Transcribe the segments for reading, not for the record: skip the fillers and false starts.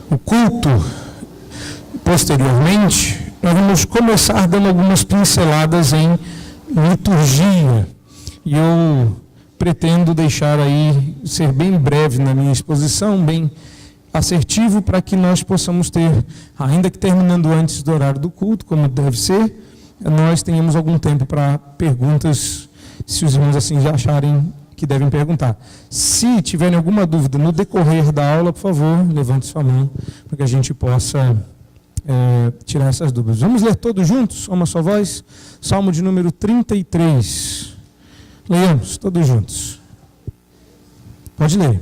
o culto. Posteriormente, nós vamos começar dando algumas pinceladas em liturgia. E eu pretendo deixar aí, ser bem breve na minha exposição, bem assertivo, para que nós possamos ter, ainda que terminando antes do horário do culto, como deve ser, nós tenhamos algum tempo para perguntas, se os irmãos assim já acharem que devem perguntar. Se tiverem alguma dúvida no decorrer da aula, por favor, levante sua mão, para que a gente possa tirar essas dúvidas. Vamos ler todos juntos, uma só voz, Salmo de número 33. Leiamos todos juntos. Pode ler.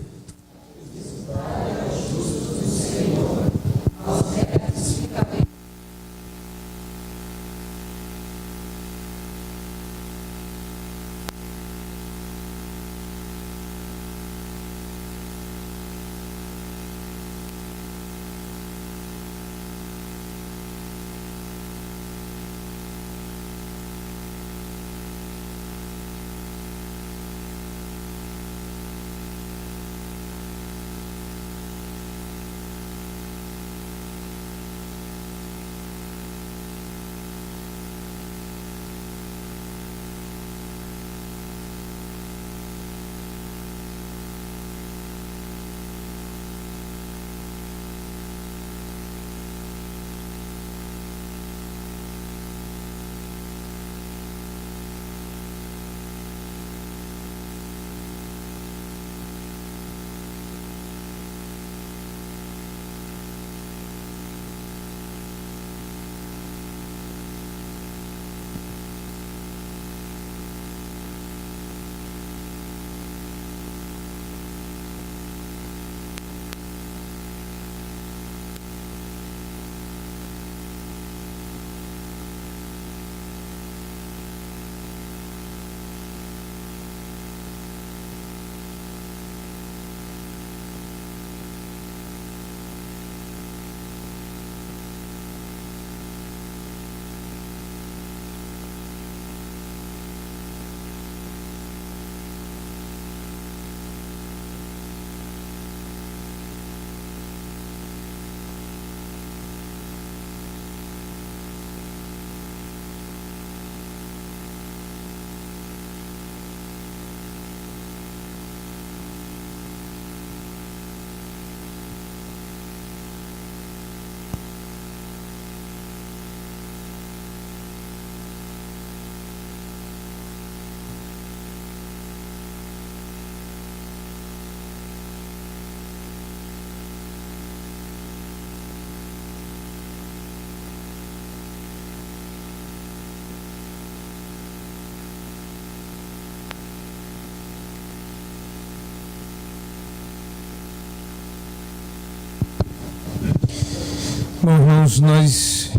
Bom, irmãos, nós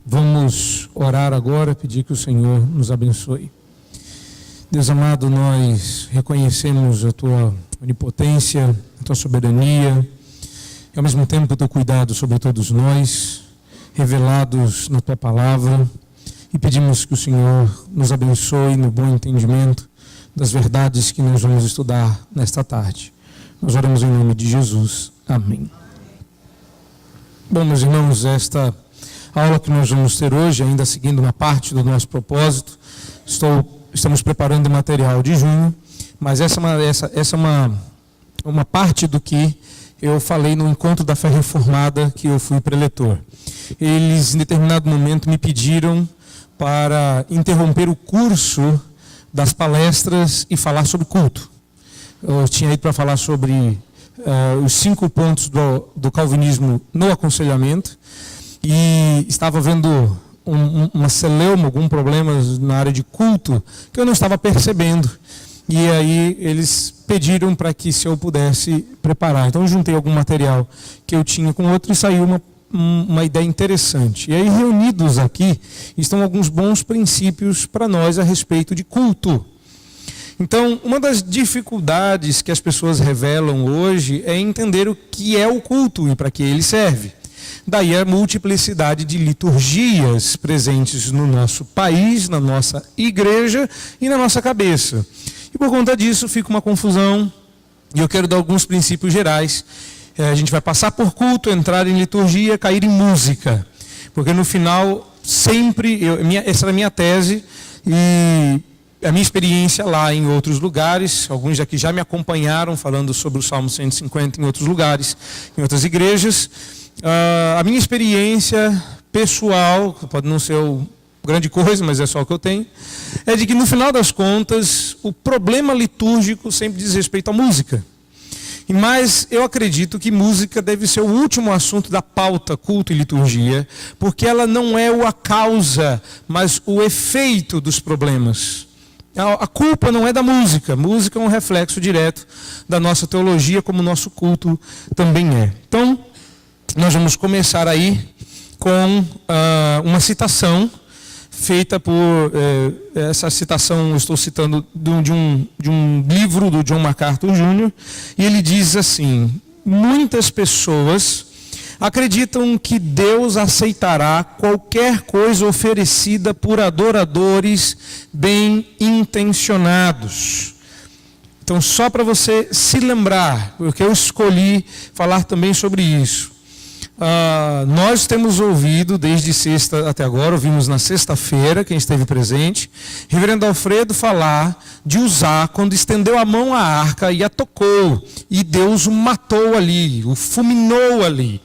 vamos orar agora, pedir que o Senhor nos abençoe. Deus amado, nós reconhecemos a Tua onipotência, a Tua soberania, e ao mesmo tempo o Teu cuidado sobre todos nós, revelados na Tua palavra, e pedimos que o Senhor nos abençoe no bom entendimento das verdades que nós vamos estudar nesta tarde. Nós oramos em nome de Jesus. Amém. Bom, meus irmãos, esta aula que nós vamos ter hoje, ainda seguindo uma parte do nosso propósito, estamos preparando o material de junho, mas essa é uma parte do que eu falei no encontro da fé reformada que eu fui preletor. Eles, em determinado momento, me pediram para interromper o curso das palestras e falar sobre culto. Eu tinha ido para falar sobre os 5 pontos do calvinismo no aconselhamento, e estava vendo uma celeuma, algum problema na área de culto que eu não estava percebendo, e aí eles pediram para que se eu pudesse preparar. Então eu juntei algum material que eu tinha com outro e saiu uma ideia interessante. E aí, reunidos aqui estão alguns bons princípios para nós a respeito de culto. Então, uma das dificuldades que as pessoas revelam hoje é entender o que é o culto e para que ele serve. Daí a multiplicidade de liturgias presentes no nosso país, na nossa igreja e na nossa cabeça. E por conta disso fica uma confusão, e eu quero dar alguns princípios gerais A gente vai passar por culto, entrar em liturgia, cair em música. Porque no final, sempre, essa era a minha tese e a minha experiência lá em outros lugares. Alguns daqui já me acompanharam falando sobre o Salmo 150 em outros lugares, em outras igrejas. A minha experiência pessoal, pode não ser grande coisa, mas é só o que eu tenho, é de que no final das contas, o problema litúrgico sempre diz respeito à música. Mas eu acredito que música deve ser o último assunto da pauta culto e liturgia, porque ela não é a causa, mas o efeito dos problemas. A culpa não é da música. Música é um reflexo direto da nossa teologia, como o nosso culto também é. Então, nós vamos começar aí com uma citação feita por... essa citação eu estou citando de um livro do John MacArthur Jr. E ele diz assim: muitas pessoas acreditam que Deus aceitará qualquer coisa oferecida por adoradores bem intencionados. Então, só para você se lembrar, porque eu escolhi falar também sobre isso. Nós temos ouvido desde sexta até agora, ouvimos na sexta-feira, quem esteve presente, reverendo Alfredo falar de Uzá, quando estendeu a mão à arca e a tocou, e Deus o matou ali, o fulminou ali.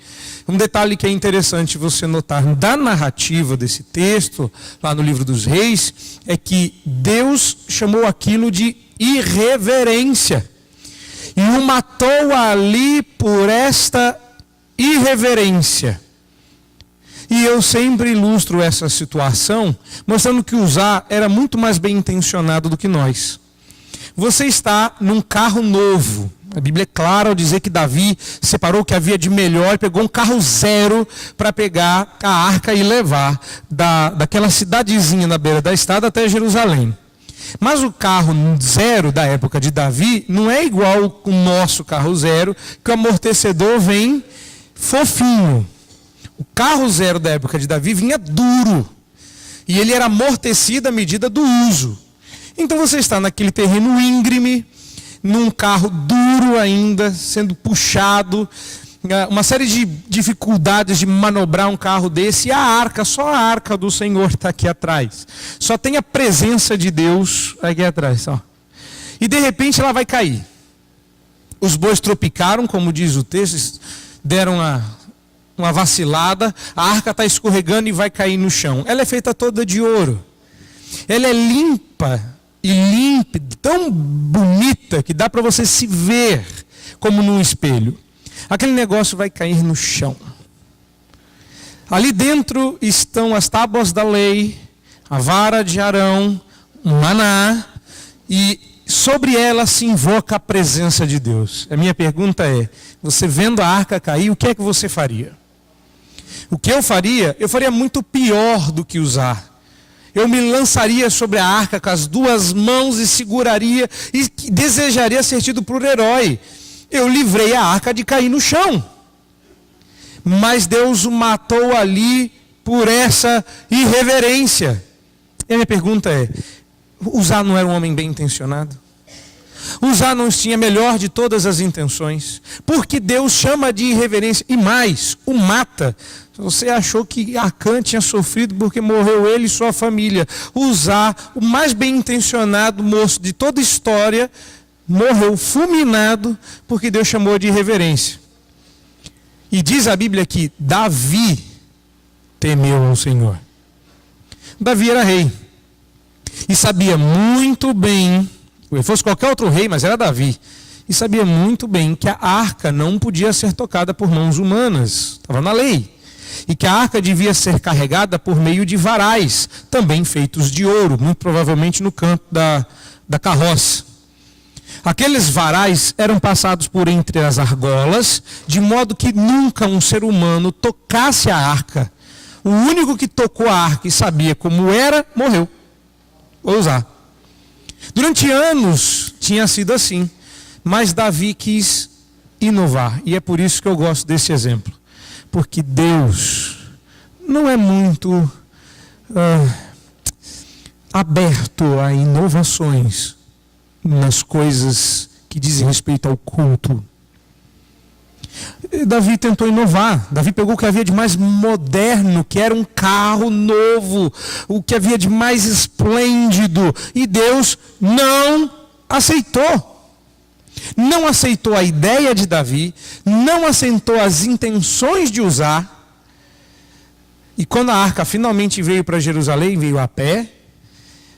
Um detalhe que é interessante você notar da narrativa desse texto, lá no livro dos Reis, é que Deus chamou aquilo de irreverência. E o matou ali por esta irreverência. E eu sempre ilustro essa situação, mostrando que Uzá era muito mais bem intencionado do que nós. Você está num carro novo. A Bíblia é clara ao dizer que Davi separou o que havia de melhor e pegou um carro zero para pegar a arca e levar daquela cidadezinha na beira da estrada até Jerusalém. Mas o carro zero da época de Davi não é igual o nosso carro zero, que o amortecedor vem fofinho. O carro zero da época de Davi vinha duro. E ele era amortecido à medida do uso. Então você está naquele terreno íngreme, num carro duro ainda, sendo puxado, uma série de dificuldades de manobrar um carro desse, e a arca, só a arca do Senhor está aqui atrás. Só tem a presença de Deus aqui atrás. Ó. E de repente ela vai cair. Os bois tropicaram, como diz o texto, deram uma vacilada, a arca está escorregando e vai cair no chão. Ela é feita toda de ouro. Ela é limpa e límpida, tão bonita que dá para você se ver como num espelho. Aquele negócio vai cair no chão. Ali dentro estão as tábuas da lei, a vara de Arão, o maná, e sobre ela se invoca a presença de Deus. A minha pergunta é: você vendo a arca cair, o que é que você faria? O que eu faria? Eu faria muito pior do que Uzá. Eu me lançaria sobre a arca com as duas mãos e seguraria e desejaria ser tido por herói. Eu livrei a arca de cair no chão. Mas Deus o matou ali por essa irreverência. E a minha pergunta é: Uzá não era um homem bem intencionado? Uzá não tinha a melhor de todas as intenções? Porque Deus chama de irreverência e mais, o mata. Você achou que Acã tinha sofrido porque morreu ele e sua família. Uzá, o mais bem intencionado moço de toda a história, morreu fulminado porque Deus chamou de irreverência. E diz a Bíblia que Davi temeu ao Senhor. Davi era rei e sabia muito bem, se fosse qualquer outro rei, mas era Davi, e sabia muito bem que a arca não podia ser tocada por mãos humanas, estava na lei. E que a arca devia ser carregada por meio de varais, também feitos de ouro, muito provavelmente no canto da carroça. Aqueles varais eram passados por entre as argolas, de modo que nunca um ser humano tocasse a arca. O único que tocou a arca e sabia como era, morreu. Vou usar. Durante anos tinha sido assim, mas Davi quis inovar, e é por isso que eu gosto desse exemplo. Porque Deus não é muito aberto a inovações nas coisas que dizem respeito ao culto. Davi tentou inovar. Davi pegou o que havia de mais moderno, que era um carro novo, o que havia de mais esplêndido, e Deus não aceitou. Não aceitou a ideia de Davi, não aceitou as intenções de usar. E quando a arca finalmente veio para Jerusalém, veio a pé,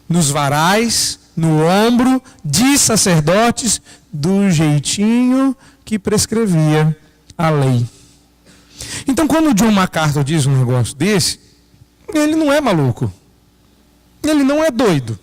nos varais, no ombro de sacerdotes, do jeitinho que prescrevia a lei. Então, quando o John MacArthur diz um negócio desse, ele não é maluco, ele não é doido,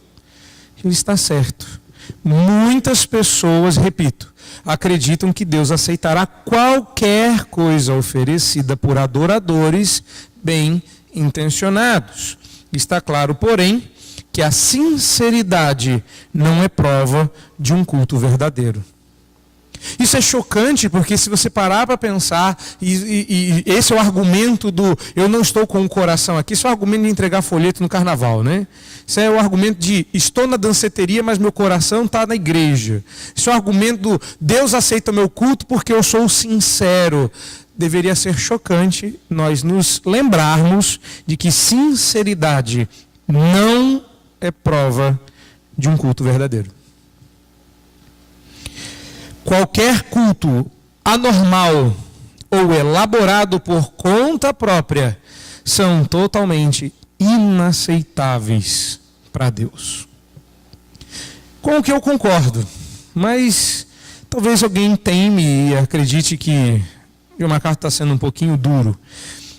ele está certo. Muitas pessoas, repito, acreditam que Deus aceitará qualquer coisa oferecida por adoradores bem intencionados. Está claro, porém, que a sinceridade não é prova de um culto verdadeiro. Isso é chocante, porque se você parar para pensar, e esse é o argumento do eu não estou com o coração aqui, isso é o argumento de entregar folheto no carnaval, né? Isso é o argumento de estou na danceteria, mas meu coração está na igreja. Isso é o argumento do Deus aceita meu culto porque eu sou sincero. Deveria ser chocante nós nos lembrarmos de que sinceridade não é prova de um culto verdadeiro. Qualquer culto anormal ou elaborado por conta própria são totalmente inaceitáveis para Deus. Com o que eu concordo, mas talvez alguém teme e acredite que John MacArthur está sendo um pouquinho duro.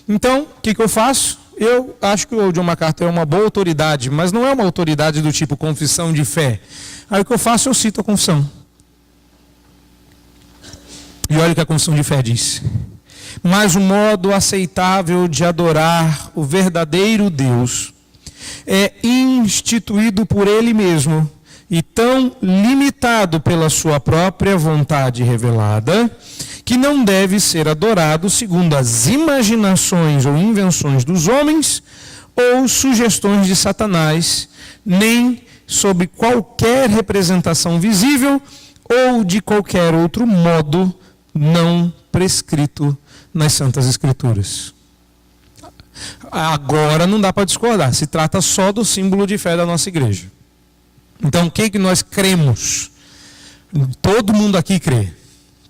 Então, o que eu faço? Eu acho que o John MacArthur é uma boa autoridade, mas não é uma autoridade do tipo confissão de fé. Aí o que eu faço? Eu cito a confissão. E olha o que a confissão de fé diz. Mas o modo aceitável de adorar o verdadeiro Deus é instituído por Ele mesmo e tão limitado pela sua própria vontade revelada, que não deve ser adorado segundo as imaginações ou invenções dos homens ou sugestões de Satanás, nem sob qualquer representação visível ou de qualquer outro modo não prescrito nas Santas Escrituras. Agora não dá para discordar, se trata só do símbolo de fé da nossa igreja. Então o que nós cremos? Todo mundo aqui crê.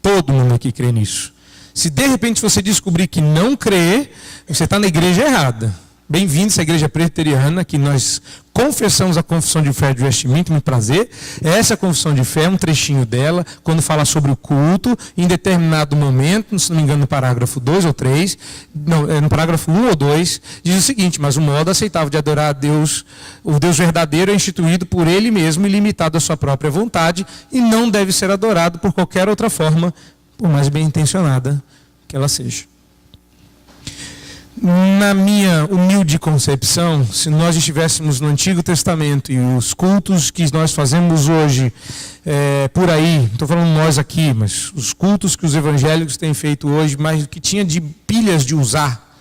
Todo mundo aqui crê nisso. Se de repente você descobrir que não crê, você está na igreja errada. Bem-vindos à igreja presbiteriana, que nós confessamos a confissão de fé de Westminster, muito prazer. Essa confissão de fé é um trechinho dela, quando fala sobre o culto, em determinado momento, se não me engano no parágrafo 2 ou 3, não, no parágrafo 1 ou 2, diz o seguinte: mas o modo aceitável de adorar a Deus, o Deus verdadeiro, é instituído por Ele mesmo e limitado à sua própria vontade, e não deve ser adorado por qualquer outra forma, por mais bem intencionada que ela seja. Na minha humilde concepção, se nós estivéssemos no Antigo Testamento e os cultos que nós fazemos hoje por aí, não estou falando nós aqui, mas os cultos que os evangélicos têm feito hoje, mas o que tinha de pilhas de usar,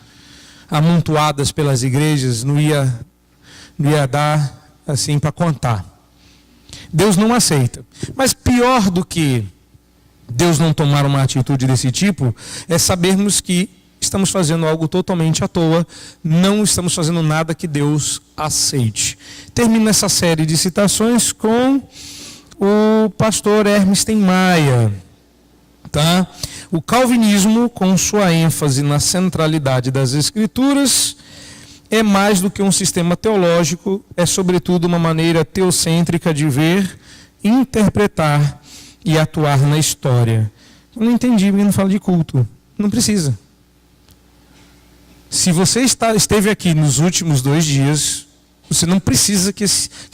amontoadas pelas igrejas, não ia dar assim para contar. Deus não aceita. Mas pior do que Deus não tomar uma atitude desse tipo, é sabermos que estamos fazendo algo totalmente à toa, não estamos fazendo nada que Deus aceite. Termino essa série de citações com o pastor Hermes Maia. Tá? O calvinismo, com sua ênfase na centralidade das Escrituras, é mais do que um sistema teológico, é sobretudo uma maneira teocêntrica de ver, interpretar e atuar na história. Eu não entendi, porque não fala de culto. Não precisa. Se você esteve aqui nos últimos 2 dias, você não precisa que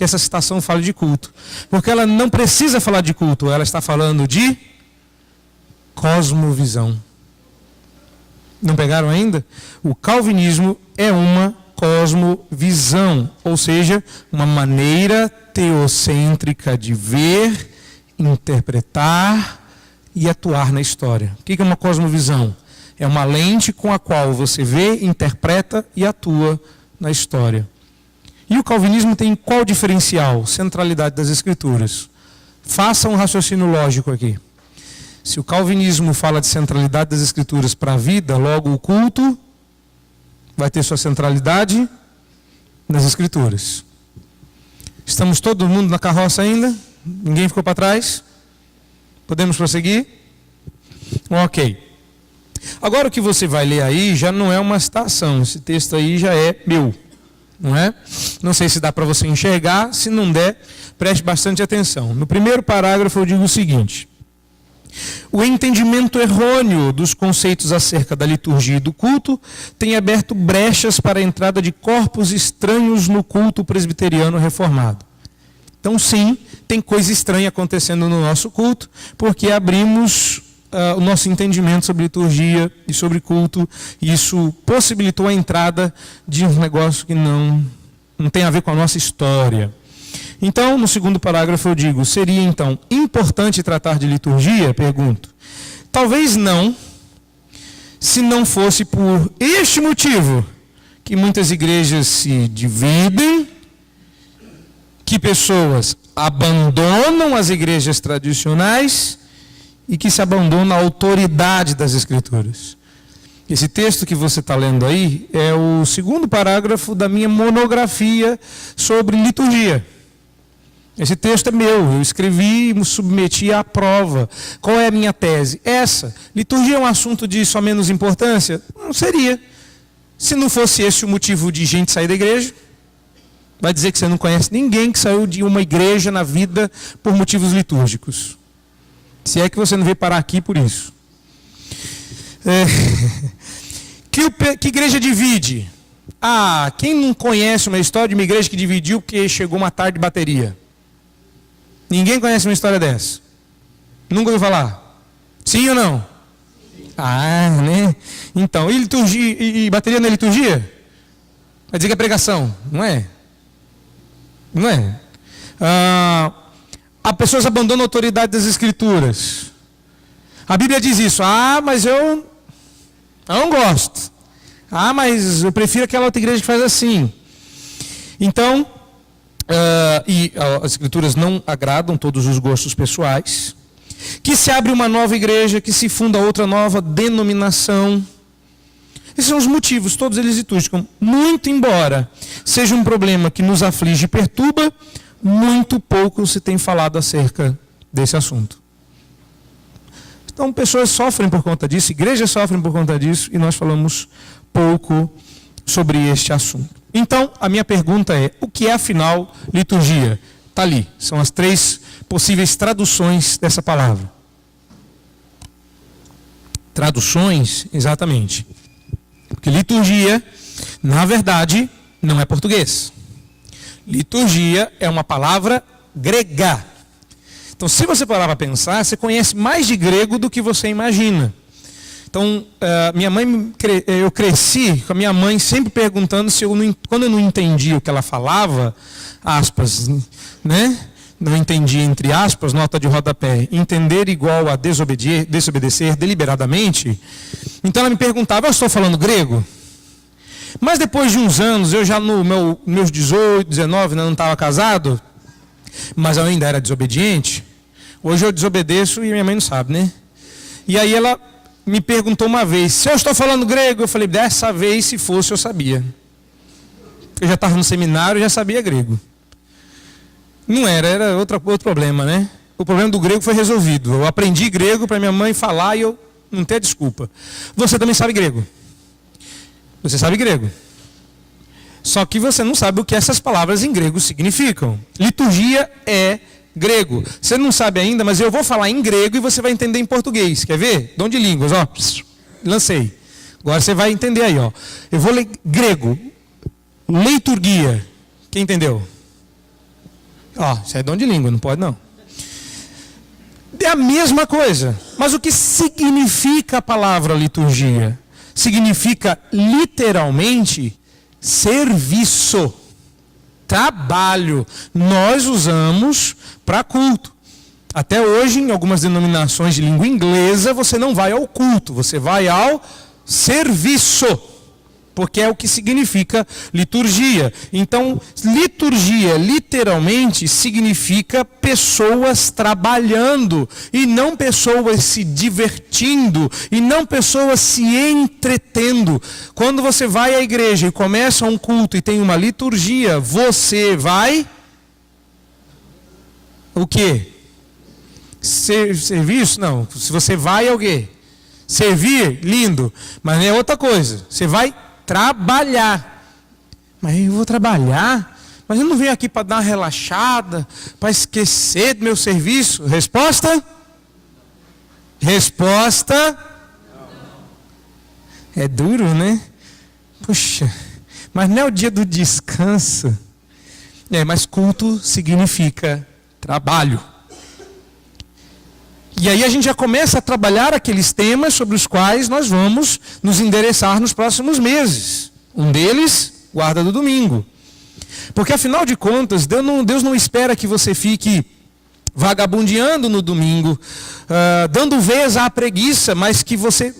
essa citação fale de culto. Porque ela não precisa falar de culto, ela está falando de cosmovisão. Não pegaram ainda? O calvinismo é uma cosmovisão, ou seja, uma maneira teocêntrica de ver, interpretar e atuar na história. O que é uma cosmovisão? É uma lente com a qual você vê, interpreta e atua na história. E o calvinismo tem qual diferencial? Centralidade das Escrituras. Faça um raciocínio lógico aqui. Se o calvinismo fala de centralidade das Escrituras para a vida, logo o culto vai ter sua centralidade nas Escrituras. Estamos todo mundo na carroça ainda? Ninguém ficou para trás? Podemos prosseguir? Ok. Agora o que você vai ler aí já não é uma citação, esse texto aí já é meu, não é? Não sei se dá para você enxergar, se não der, preste bastante atenção. No primeiro parágrafo eu digo o seguinte: o entendimento errôneo dos conceitos acerca da liturgia e do culto tem aberto brechas para a entrada de corpos estranhos no culto presbiteriano reformado. Então sim, tem coisa estranha acontecendo no nosso culto, porque abrimos o nosso entendimento sobre liturgia e sobre culto, e isso possibilitou a entrada de um negócio que não tem a ver com a nossa história. Então, no segundo parágrafo eu digo, seria então importante tratar de liturgia? Pergunto. Talvez não, se não fosse por este motivo, que muitas igrejas se dividem, que pessoas abandonam as igrejas tradicionais e que se abandona a autoridade das Escrituras. Esse texto que você está lendo aí é o segundo parágrafo da minha monografia sobre liturgia. Esse texto é meu, eu escrevi e me submeti à prova. Qual é a minha tese? Essa. Liturgia é um assunto de só menos importância? Não seria. Se não fosse esse o motivo de gente sair da igreja, vai dizer que você não conhece ninguém que saiu de uma igreja na vida por motivos litúrgicos. Se é que você não veio parar aqui por isso. Que igreja divide? Quem não conhece uma história de uma igreja que dividiu porque chegou uma tarde de bateria? Ninguém conhece uma história dessa? Nunca ouviu falar? Sim ou não? Né? Então, e liturgia, e bateria na liturgia? Vai dizer que é pregação, não é? Não é? As pessoas abandonam a autoridade das Escrituras. A Bíblia diz isso. Mas eu não gosto. Mas eu prefiro aquela outra igreja que faz assim. Então, as Escrituras não agradam todos os gostos pessoais. Que se abre uma nova igreja, que se funda outra nova denominação. Esses são os motivos, todos eles litúrgicos. Muito embora seja um problema que nos aflige e perturba, muito pouco se tem falado acerca desse assunto. Então, pessoas sofrem por conta disso, igrejas sofrem por conta disso, e nós falamos pouco sobre este assunto. Então, a minha pergunta é, o que é, afinal, liturgia? Está ali, são as 3 possíveis traduções dessa palavra. Traduções, exatamente. Porque liturgia, na verdade, não é português. Liturgia é uma palavra grega. Então, se você parar para pensar, você conhece mais de grego do que você imagina. Então, minha mãe, eu cresci com a minha mãe sempre perguntando se quando eu não entendia o que ela falava, aspas, né? Não entendi, entre aspas, nota de rodapé, entender igual a desobedecer deliberadamente. Então ela me perguntava, eu estou falando grego? Mas depois de uns anos, eu já meus 18, 19, não estava casado, mas eu ainda era desobediente. Hoje eu desobedeço e minha mãe não sabe, né? E aí ela me perguntou uma vez, se eu estou falando grego? Eu falei, dessa vez, se fosse, eu sabia. Eu já estava no seminário, já sabia grego. Não era outro problema, né? O problema do grego foi resolvido. Eu aprendi grego para minha mãe falar e eu não ter desculpa. Você também sabe grego. Você sabe grego. Só que você não sabe o que essas palavras em grego significam. Liturgia é grego. Você não sabe ainda, mas eu vou falar em grego e você vai entender em português. Quer ver? Dom de línguas, ó. Lancei. Agora você vai entender aí, ó. Eu vou ler grego. Liturgia. Quem entendeu? Ó, isso é dom de língua, não pode não. É a mesma coisa. Mas o que significa a palavra liturgia? Significa literalmente serviço, trabalho. Nós usamos para culto. Até hoje, em algumas denominações de língua inglesa, você não vai ao culto, você vai ao serviço. porque é o que significa liturgia. Então, liturgia literalmente significa pessoas trabalhando, e não pessoas se divertindo, e não pessoas se entretendo. Quando você vai à igreja e começa um culto e tem uma liturgia, você vai... o quê? Serviço? Não. Se você vai, é o quê? Servir? Lindo. Mas é outra coisa. Você vai trabalhar. Mas eu vou trabalhar? Mas eu não venho aqui para dar uma relaxada, para esquecer do meu serviço? Resposta? Resposta? É duro, né? Puxa, mas não é o dia do descanso. Mas culto significa trabalho. E aí a gente já começa a trabalhar aqueles temas sobre os quais nós vamos nos endereçar nos próximos meses. Um deles, guarda do domingo. Porque afinal de contas, Deus não espera que você fique vagabundeando no domingo, dando vez à preguiça, mas que você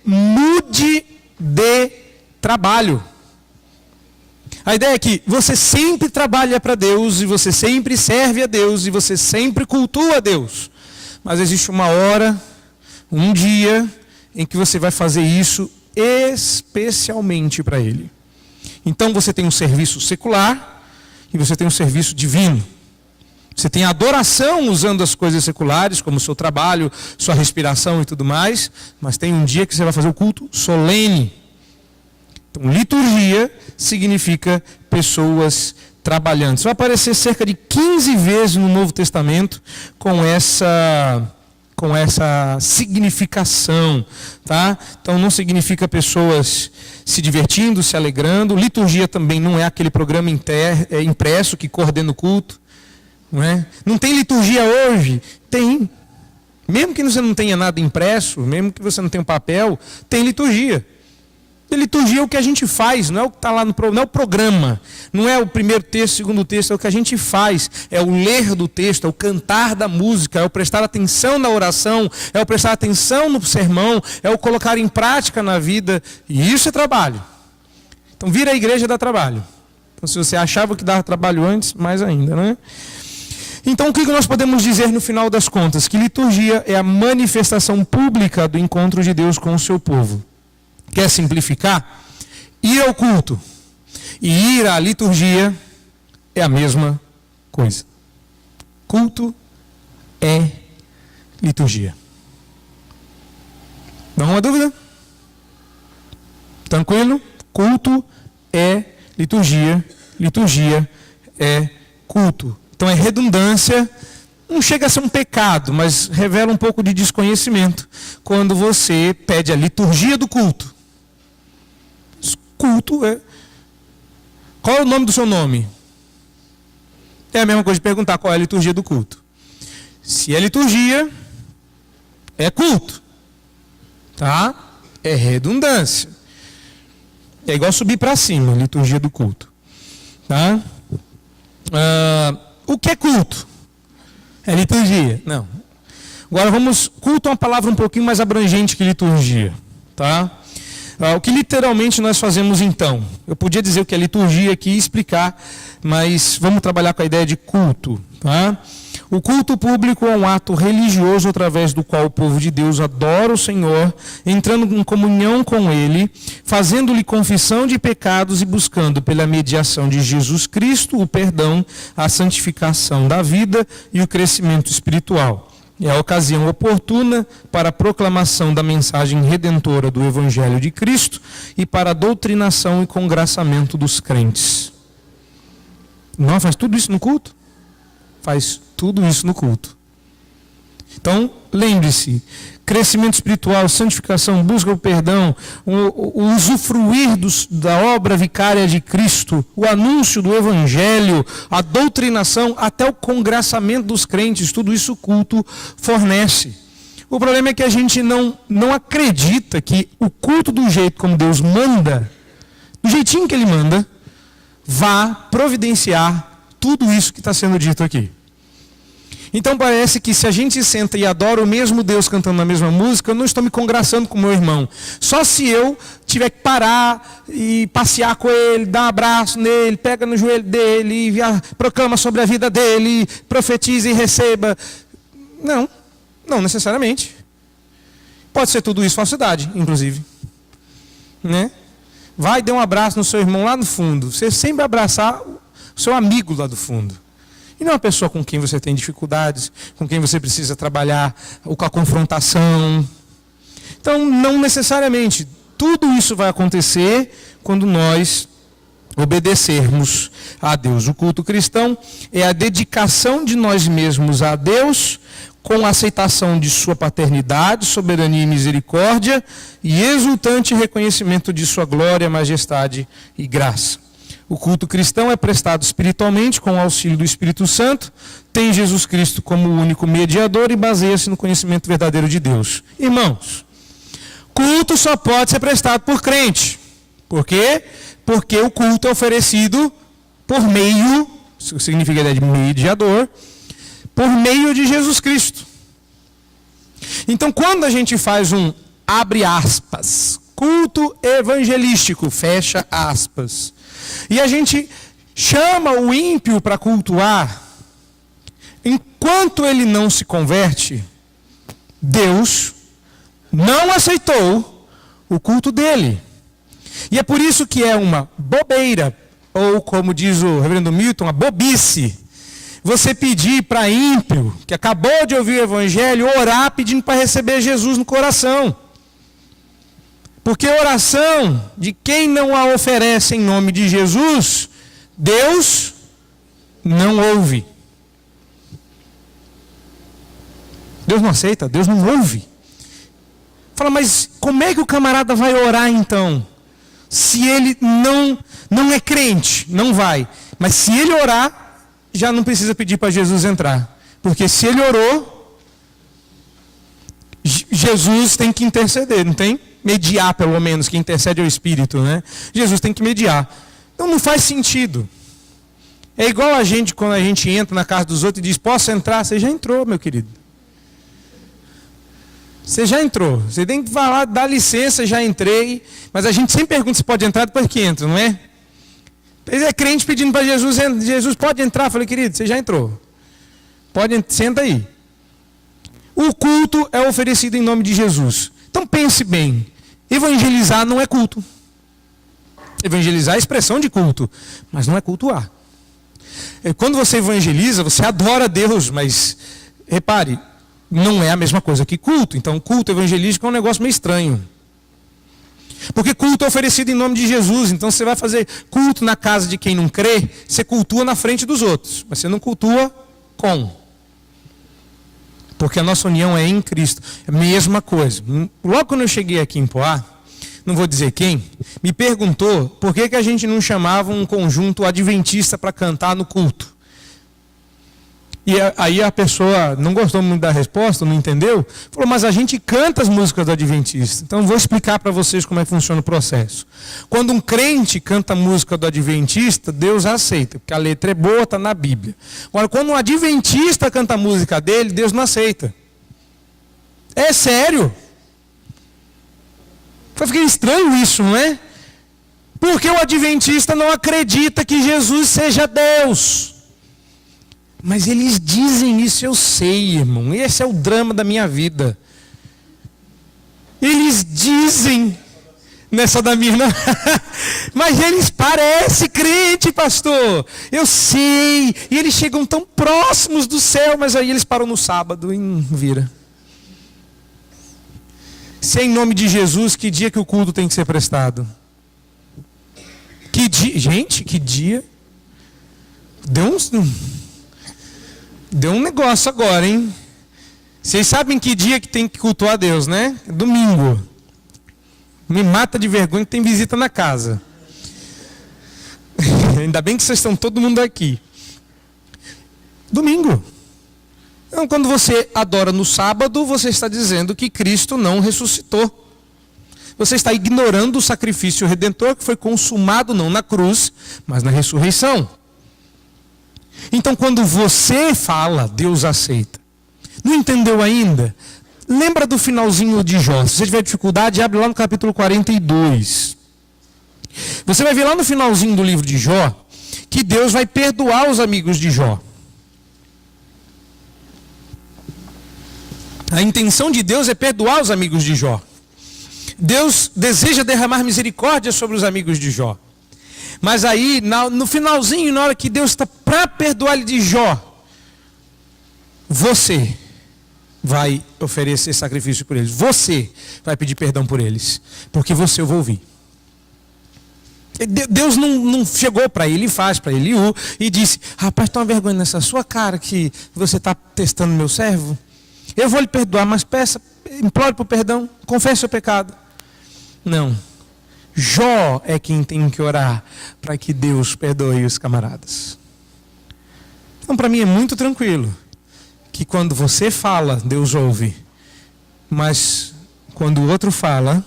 mude de trabalho. A ideia é que você sempre trabalha para Deus, e você sempre serve a Deus, e você sempre cultua a Deus. Mas existe uma hora, um dia, em que você vai fazer isso especialmente para Ele. Então você tem um serviço secular, e você tem um serviço divino. Você tem adoração usando as coisas seculares, como o seu trabalho, sua respiração e tudo mais, mas tem um dia que você vai fazer o culto solene. Então, liturgia significa pessoas trabalhando. Isso vai aparecer cerca de 15 vezes no Novo Testamento com essa significação, tá? Então não significa pessoas se divertindo, se alegrando. Liturgia também não é aquele programa impresso que coordena o culto, não é? Não tem liturgia hoje? Tem. Mesmo que você não tenha nada impresso, mesmo que você não tenha um papel, tem liturgia. E liturgia é o que a gente faz, não é o que está lá não é o programa, não é o primeiro texto, o segundo texto, é o que a gente faz, é o ler do texto, é o cantar da música, é o prestar atenção na oração, é o prestar atenção no sermão, é o colocar em prática na vida, e isso é trabalho. Então vir à igreja dá trabalho. Então se você achava que dava trabalho antes, mais ainda, né? Então o que nós podemos dizer no final das contas? Que liturgia é a manifestação pública do encontro de Deus com o seu povo. Quer simplificar? Ir ao culto e ir à liturgia é a mesma coisa. Culto é liturgia. Não há uma dúvida? Tranquilo? Culto é liturgia. Liturgia é culto. Então é redundância. Não chega a ser um pecado, mas revela um pouco de desconhecimento quando você pede a liturgia do culto. Culto é... Qual é o nome do seu nome? É a mesma coisa de perguntar qual é a liturgia do culto. Se é liturgia, é culto. Tá? É redundância. É igual subir para cima, liturgia do culto. Tá? O que é culto? É liturgia? Não. Agora culto é uma palavra um pouquinho mais abrangente que liturgia. Tá? O que literalmente nós fazemos então? Eu podia dizer o que é liturgia aqui e explicar, mas vamos trabalhar com a ideia de culto. Tá? O culto público é um ato religioso através do qual o povo de Deus adora o Senhor, entrando em comunhão com Ele, fazendo-lhe confissão de pecados e buscando pela mediação de Jesus Cristo o perdão, a santificação da vida e o crescimento espiritual. É a ocasião oportuna para a proclamação da mensagem redentora do Evangelho de Cristo e para a doutrinação e congraçamento dos crentes. Não faz tudo isso no culto? Faz tudo isso no culto. Então, lembre-se, crescimento espiritual, santificação, busca do perdão, o usufruir da obra vicária de Cristo, o anúncio do Evangelho, a doutrinação, até o congraçamento dos crentes, tudo isso o culto fornece. O problema é que a gente não acredita que o culto do jeito como Deus manda, do jeitinho que Ele manda, vá providenciar tudo isso que está sendo dito aqui. Então parece que se a gente senta e adora o mesmo Deus cantando a mesma música, eu não estou me congraçando com o meu irmão. Só se eu tiver que parar e passear com ele, dar um abraço nele, pega no joelho dele, proclama sobre a vida dele, profetiza e receba. Não necessariamente. Pode ser tudo isso falsidade, inclusive. Né? Vai, dê um abraço no seu irmão lá no fundo. Você sempre abraçar o seu amigo lá do fundo. E não é uma pessoa com quem você tem dificuldades, com quem você precisa trabalhar, ou com a confrontação. Então, não necessariamente. Tudo isso vai acontecer quando nós obedecermos a Deus. O culto cristão é a dedicação de nós mesmos a Deus, com a aceitação de sua paternidade, soberania e misericórdia, e exultante reconhecimento de sua glória, majestade e graça. O culto cristão é prestado espiritualmente com o auxílio do Espírito Santo, tem Jesus Cristo como o único mediador e baseia-se no conhecimento verdadeiro de Deus. Irmãos, culto só pode ser prestado por crente. Por quê? Porque o culto é oferecido por meio, isso significa de mediador, por meio de Jesus Cristo. Então, quando a gente faz um, abre aspas, culto evangelístico, fecha aspas, e a gente chama o ímpio para cultuar, enquanto ele não se converte, Deus não aceitou o culto dele. E é por isso que é uma bobeira, ou como diz o reverendo Milton, uma bobice, você pedir para ímpio, que acabou de ouvir o evangelho, orar pedindo para receber Jesus no coração. Porque a oração de quem não a oferece em nome de Jesus, Deus não ouve. Deus não aceita, Deus não ouve. Fala, mas como é que o camarada vai orar então? Se ele não é crente, não vai. Mas se ele orar, já não precisa pedir para Jesus entrar. Porque se ele orou, Jesus tem que interceder, não tem? Mediar, pelo menos, que intercede ao Espírito, né? Jesus tem que mediar. Então não faz sentido. É igual a gente, quando a gente entra na casa dos outros e diz, posso entrar? Você já entrou, meu querido. Você já entrou. Você tem que falar, dá licença, já entrei. Mas a gente sempre pergunta se pode entrar depois que entra, não é? É crente pedindo para Jesus, Jesus pode entrar? Eu falei, querido, você já entrou. Senta aí. O culto é oferecido em nome de Jesus. Então pense bem. Evangelizar não é culto. Evangelizar é expressão de culto, mas não é cultuar. Quando você evangeliza, você adora a Deus, mas repare, não é a mesma coisa que culto. Então culto evangelístico é um negócio meio estranho. Porque culto é oferecido em nome de Jesus. Então você vai fazer culto na casa de quem não crê, você cultua na frente dos outros, mas você não cultua com. Porque a nossa união é em Cristo. É a mesma coisa. Logo quando eu cheguei aqui em Poá, não vou dizer quem, me perguntou por que a gente não chamava um conjunto adventista para cantar no culto. E aí a pessoa não gostou muito da resposta, não entendeu, falou, mas a gente canta as músicas do adventista. Então vou explicar para vocês como é que funciona o processo. Quando um crente canta a música do adventista, Deus aceita, porque a letra é boa, está na Bíblia. Agora, quando um adventista canta a música dele, Deus não aceita. É sério. Fica estranho isso, não é? Porque o adventista não acredita que Jesus seja Deus. Mas eles dizem isso, eu sei, irmão. Esse é o drama da minha vida. Eles dizem, não é só da minha, não. Mas eles parecem crente, pastor. Eu sei. E eles chegam tão próximos do céu, mas aí eles param no sábado e não vira. Se é em nome de Jesus, que dia que o culto tem que ser prestado? Que dia? Gente, que dia? Deu um negócio agora, hein? Vocês sabem que dia que tem que cultuar a Deus, né? Domingo. Me mata de vergonha que tem visita na casa. Ainda bem que vocês estão todo mundo aqui. Domingo. Então, quando você adora no sábado, você está dizendo que Cristo não ressuscitou. Você está ignorando o sacrifício redentor que foi consumado não na cruz, mas na ressurreição. Então, quando você fala, Deus aceita. Não entendeu ainda? Lembra do finalzinho de Jó. Se você tiver dificuldade, abre lá no capítulo 42. Você vai ver lá no finalzinho do livro de Jó que Deus vai perdoar os amigos de Jó. A intenção de Deus é perdoar os amigos de Jó. Deus deseja derramar misericórdia sobre os amigos de Jó. Mas aí, no finalzinho, na hora que Deus está para perdoar de Jó, você vai oferecer sacrifício por eles. Você vai pedir perdão por eles. Porque você eu vou ouvir. Deus não chegou para ele, faz para Eliú e disse: rapaz, tem uma vergonha nessa sua cara que você está testando meu servo. Eu vou lhe perdoar, mas peça, implore por perdão, confesse o seu pecado. Não. Jó é quem tem que orar para que Deus perdoe os camaradas. Então, para mim é muito tranquilo que quando você fala, Deus ouve. Mas quando o outro fala,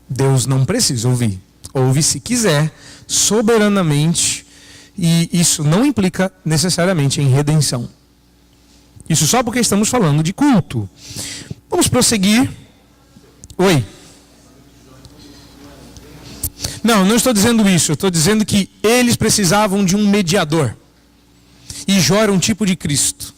Deus não precisa ouvir. Ouve se quiser, soberanamente, e isso não implica necessariamente em redenção. Isso só porque estamos falando de culto. Vamos prosseguir. Oi. Não estou dizendo isso. Eu estou dizendo que eles precisavam de um mediador. E Jó era um tipo de Cristo.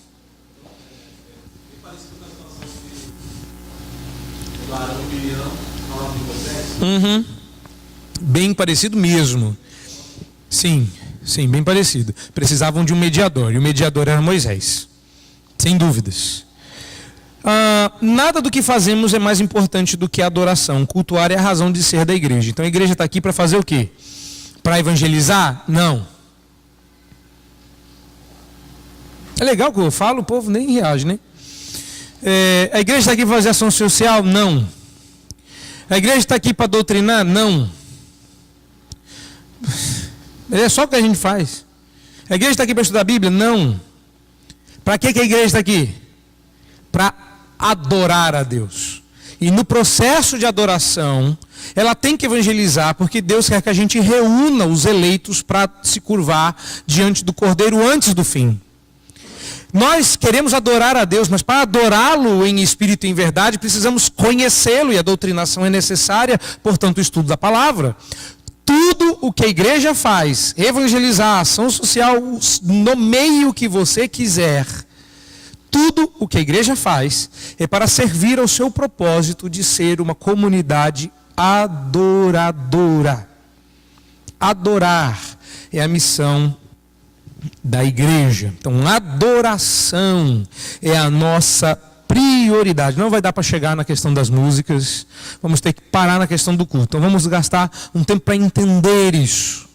Bem parecido mesmo. Sim, bem parecido. Precisavam de um mediador. E o mediador era Moisés. Sem dúvidas. Nada do que fazemos é mais importante do que a adoração. Cultuar é a razão de ser da igreja. Então a igreja está aqui para fazer o quê? Para evangelizar? Não. É legal que eu falo, o povo nem reage, né? A igreja está aqui para fazer ação social? Não. A igreja está aqui para doutrinar? Não. É só o que a gente faz. A igreja está aqui para estudar a Bíblia? Não. Para que a igreja está aqui? Para adorar a Deus. E no processo de adoração, ela tem que evangelizar, porque Deus quer que a gente reúna os eleitos para se curvar diante do Cordeiro antes do fim. Nós queremos adorar a Deus, mas para adorá-lo em espírito e em verdade, precisamos conhecê-lo, e a doutrinação é necessária, portanto, o estudo da palavra. Tudo o que a igreja faz, evangelizar, ação social, nomeie o que você quiser, tudo o que a igreja faz é para servir ao seu propósito de ser uma comunidade adoradora. Adorar é a missão da igreja. Então, adoração é a nossa prioridade. Não vai dar para chegar na questão das músicas. Vamos ter que parar na questão do culto. Então, vamos gastar um tempo para entender isso.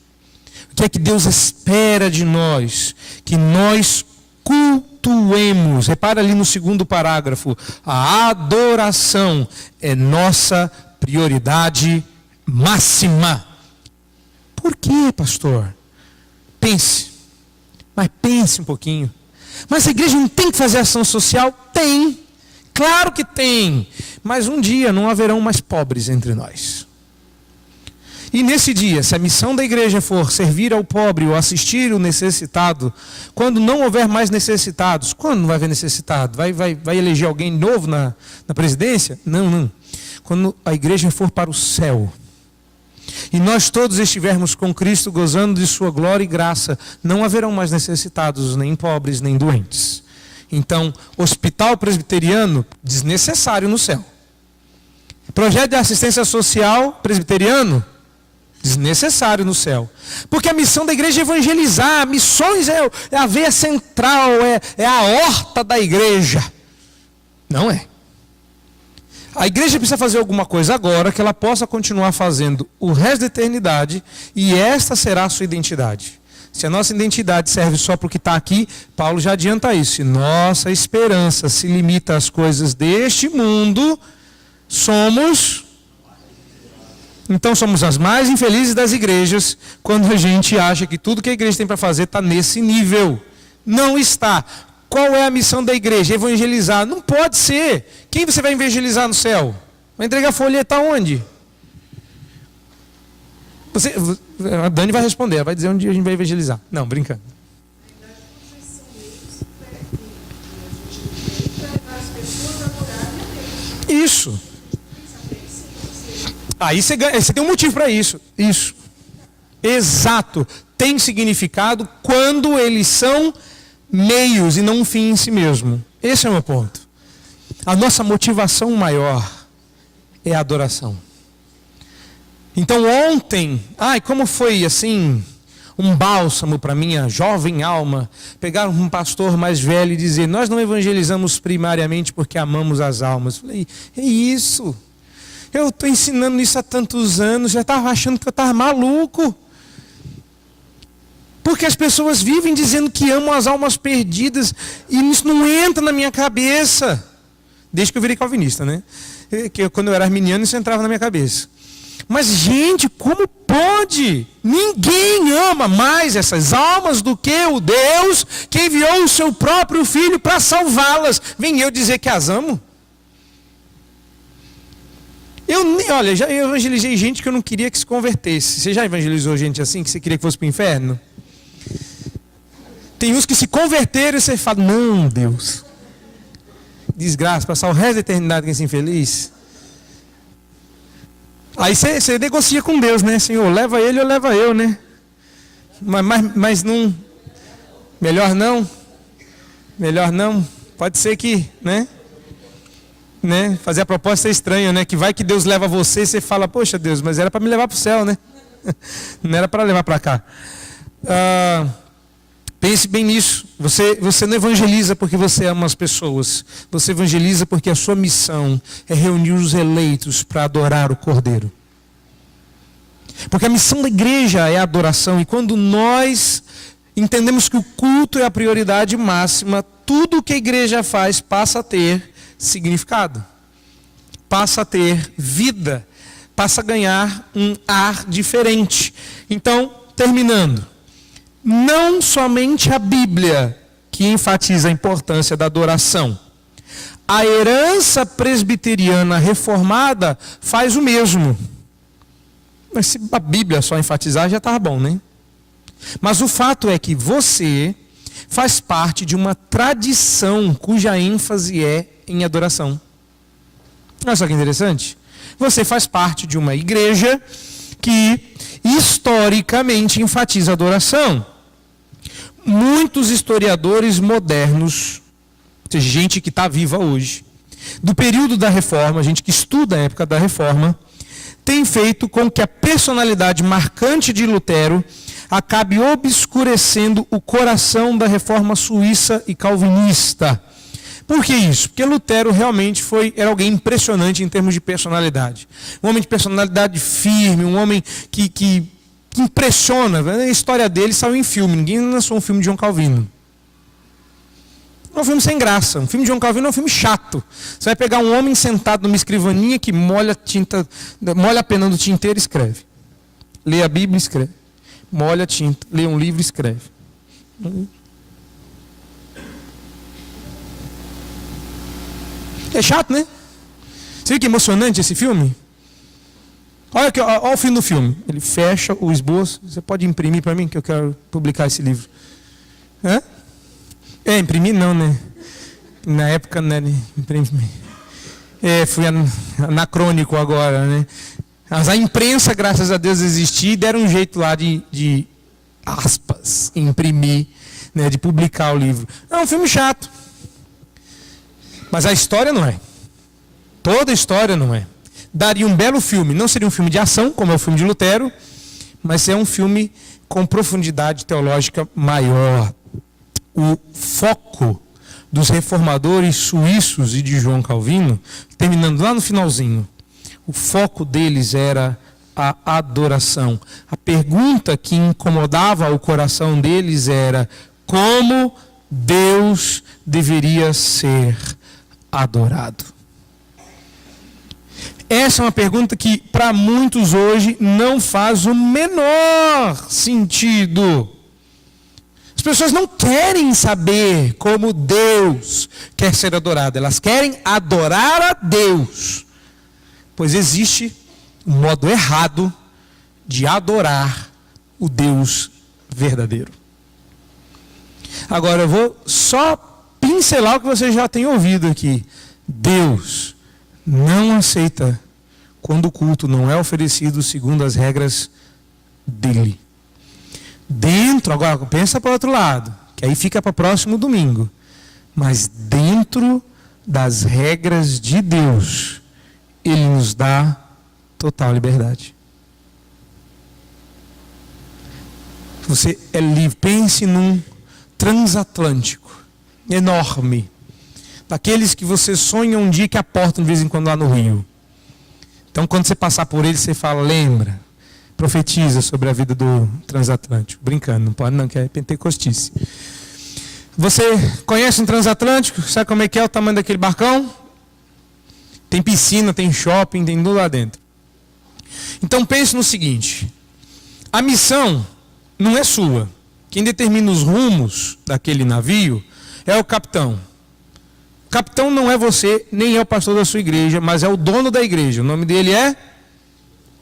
O que é que Deus espera de nós? Que nós cultuemos. Repara ali no segundo parágrafo. A adoração é nossa prioridade máxima. Por quê, pastor? Pense. Mas pense um pouquinho. Mas a igreja não tem que fazer ação social? Tem. Claro que tem. Mas um dia não haverão mais pobres entre nós. E nesse dia, se a missão da igreja for servir ao pobre ou assistir o necessitado, quando não houver mais necessitados, quando não vai haver necessitado? Vai eleger alguém novo na presidência? Não. Quando a igreja for para o céu, e nós todos estivermos com Cristo gozando de sua glória e graça, não haverão mais necessitados, nem pobres, nem doentes. Então, hospital presbiteriano, desnecessário no céu. Projeto de assistência social presbiteriano, desnecessário no céu. Porque a missão da igreja é evangelizar. Missões é a veia central, é a horta da igreja. Não é. A igreja precisa fazer alguma coisa agora que ela possa continuar fazendo o resto da eternidade, e esta será a sua identidade. Se a nossa identidade serve só para o que está aqui, Paulo já adianta isso. Se nossa esperança se limita às coisas deste mundo, somos as mais infelizes das igrejas, quando a gente acha que tudo que a igreja tem para fazer está nesse nível. Não está. Qual é a missão da igreja? Evangelizar. Não pode ser. Quem você vai evangelizar no céu? Vai entregar folheta onde? A Dani vai responder, vai dizer onde a gente vai evangelizar. Não, brincando. isso. Aí você tem um motivo para isso. Isso. Exato. Tem significado quando eles são meios e não um fim em si mesmo. Esse é o meu ponto. A nossa motivação maior é a adoração. Então ontem, como foi assim, um bálsamo para minha jovem alma, pegar um pastor mais velho e dizer: nós não evangelizamos primariamente porque amamos as almas. Falei: é isso. Eu estou ensinando isso há tantos anos, já estava achando que eu estava maluco. Porque as pessoas vivem dizendo que amam as almas perdidas e isso não entra na minha cabeça. Desde que eu virei calvinista, né? Quando eu era arminiano, isso entrava na minha cabeça. Mas, gente, como pode? Ninguém ama mais essas almas do que o Deus que enviou o seu próprio Filho para salvá-las. Vem eu dizer que as amo? Olha, eu evangelizei gente que eu não queria que se convertesse. Você já evangelizou gente assim, que você queria que fosse para o inferno? Tem uns que se converteram e você fala: não, Deus, desgraça, passar o resto da eternidade com esse infeliz. Aí você negocia com Deus, né? Senhor, leva ele ou leva eu, né? Mas não. Melhor não. Pode ser que, né? Fazer a proposta é estranha, né? Que vai que Deus leva você e você fala: poxa, Deus, mas era para me levar para o céu, né? Não era para levar para cá. Pense bem nisso. Você não evangeliza porque você ama as pessoas. Você evangeliza porque a sua missão é reunir os eleitos para adorar o Cordeiro. Porque a missão da igreja é a adoração. E quando nós entendemos que o culto é a prioridade máxima, tudo o que a igreja faz passa a ter significado. Passa a ter vida. Passa a ganhar um ar diferente. Então, terminando. Não somente a Bíblia que enfatiza a importância da adoração. A herança presbiteriana reformada faz o mesmo. Mas se a Bíblia só enfatizar, já estava bom, né? Mas o fato é que você faz parte de uma tradição cuja ênfase é em adoração. Olha só que interessante. Você faz parte de uma igreja que historicamente enfatiza a adoração. Muitos historiadores modernos, ou seja, gente que está viva hoje, do período da Reforma, gente que estuda a época da Reforma, tem feito com que a personalidade marcante de Lutero acabe obscurecendo o coração da Reforma suíça e calvinista. Por que isso? Porque Lutero realmente era alguém impressionante em termos de personalidade. Um homem de personalidade firme, um homem que impressiona. A história dele saiu em filme. Ninguém lançou um filme de João Calvino. É um filme sem graça. Um filme de João Calvino é um filme chato. Você vai pegar um homem sentado numa escrivaninha que molha a pena do tinteiro e escreve. Lê a Bíblia e escreve. Molha a tinta. Lê um livro e escreve. É chato, né? Você vê que emocionante esse filme? Olha o fim do filme. Ele fecha o esboço. Você pode imprimir para mim, que eu quero publicar esse livro. Imprimir não, né? Na época, né? Imprimir. Fui anacrônico agora, né? Mas a imprensa, graças a Deus, existia e deram um jeito lá de aspas, imprimir, né? De publicar o livro. É um filme chato. Mas a história não é. Toda a história não é. Daria um belo filme. Não seria um filme de ação, como é o filme de Lutero, mas é um filme com profundidade teológica maior. O foco dos reformadores suíços e de João Calvino, terminando lá no finalzinho, o foco deles era a adoração. A pergunta que incomodava o coração deles era: como Deus deveria ser adorado? Essa é uma pergunta que para muitos hoje não faz o menor sentido. As pessoas não querem saber como Deus quer ser adorado. Elas querem adorar a Deus. Pois existe um modo errado de adorar o Deus verdadeiro. Agora eu vou só pincelar o que você já tem ouvido aqui. Deus não aceita quando o culto não é oferecido segundo as regras dele. Dentro, agora pensa para o outro lado, que aí fica para o próximo domingo. Mas dentro das regras de Deus, Ele nos dá total liberdade. Você é livre. Pense num transatlântico enorme, daqueles que você sonha um dia que aportam de vez em quando lá no Rio. Então, quando você passar por ele, você fala, lembra, profetiza sobre a vida do transatlântico. Brincando, não pode não, que é pentecostice. Você conhece um transatlântico? Sabe como é que é o tamanho daquele barcão? Tem piscina, tem shopping, tem tudo lá dentro. Então pense no seguinte, a missão não é sua. Quem determina os rumos daquele navio é o capitão. O capitão não é você, nem é o pastor da sua igreja, mas é o dono da igreja. O nome dele é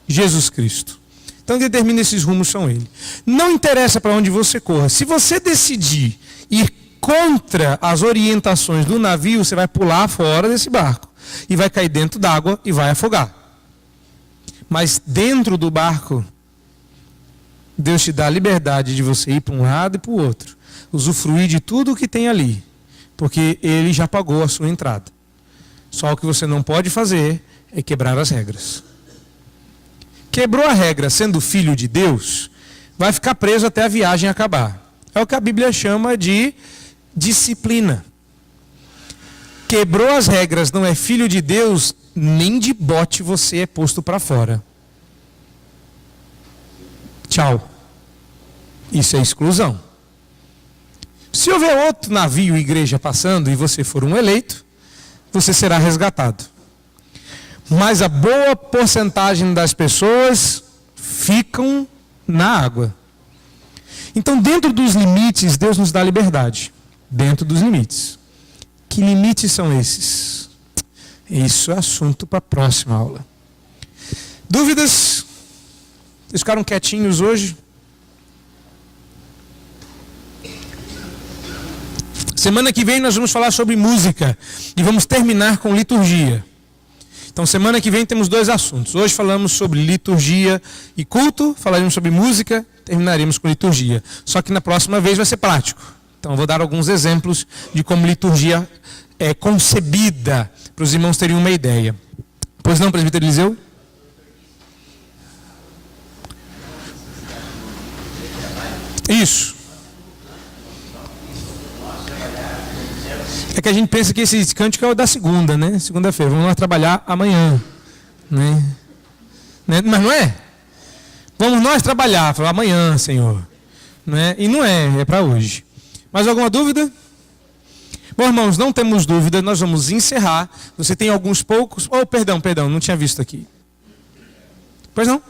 Jesus Cristo. Então quem determina esses rumos são ele. Não interessa para onde você corra. Se você decidir ir contra as orientações do navio, você vai pular fora desse barco. E vai cair dentro d'água e vai afogar. Mas dentro do barco, Deus te dá a liberdade de você ir para um lado e para o outro. Usufruir de tudo o que tem ali. Porque Ele já pagou a sua entrada. Só o que você não pode fazer é quebrar as regras. Quebrou a regra sendo filho de Deus, vai ficar preso até a viagem acabar. É o que a Bíblia chama de disciplina. Quebrou as regras, não é filho de Deus, nem de bote você é posto para fora. Tchau. Isso é exclusão. Se houver outro navio, igreja passando, e você for um eleito, você será resgatado. Mas a boa porcentagem das pessoas ficam na água. Então, dentro dos limites, Deus nos dá liberdade. Dentro dos limites. Que limites são esses? Isso é assunto para a próxima aula. Dúvidas? Vocês ficaram quietinhos hoje? Semana que vem nós vamos falar sobre música. E vamos terminar com liturgia. Então, semana que vem temos 2 assuntos. Hoje falamos sobre liturgia e culto. Falaremos sobre música. Terminaremos com liturgia. Só que na próxima vez vai ser prático. Então, eu vou dar alguns exemplos de como liturgia é concebida, para os irmãos terem uma ideia. Pois não, presbítero Eliseu? Isso. É que a gente pensa que esse cântico é o da segunda, né? Segunda-feira. Vamos lá trabalhar amanhã. Né? Mas não é? Vamos nós trabalhar. Falar amanhã, Senhor. Né? E não é para hoje. Mais alguma dúvida? Bom, irmãos, não temos dúvida, nós vamos encerrar. Você tem alguns poucos... Oh, perdão, não tinha visto aqui. Pois não?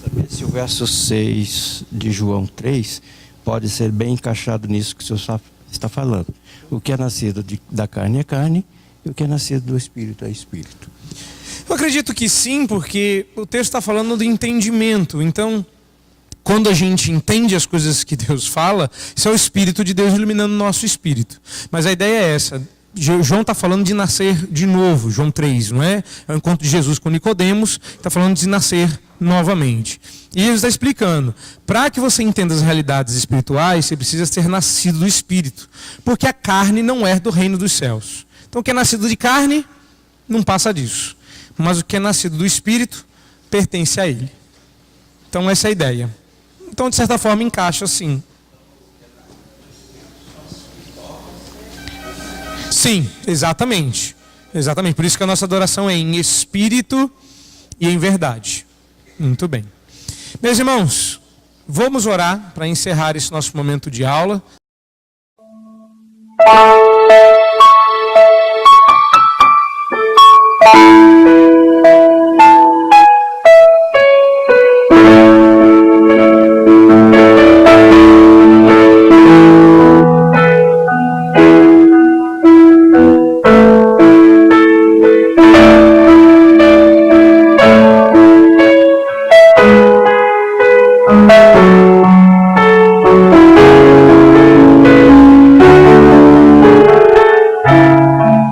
Saber se o verso 6 de João 3 pode ser bem encaixado nisso que o senhor está falando. O que é nascido da carne é carne, e o que é nascido do espírito é espírito. Eu acredito que sim, porque o texto está falando do entendimento. Então, quando a gente entende as coisas que Deus fala, isso é o Espírito de Deus iluminando o nosso espírito. Mas a ideia é essa. João está falando de nascer de novo, João 3, não é? É o encontro de Jesus com Nicodemos, está falando de nascer novamente. E ele está explicando, para que você entenda as realidades espirituais, você precisa ser nascido do Espírito. Porque a carne não é do reino dos céus. Então o que é nascido de carne, não passa disso. Mas o que é nascido do Espírito, pertence a ele. Então essa é a ideia. Então, de certa forma, encaixa sim. Sim, exatamente. Exatamente. Por isso que a nossa adoração é em espírito e em verdade. Muito bem. Meus irmãos, vamos orar para encerrar esse nosso momento de aula.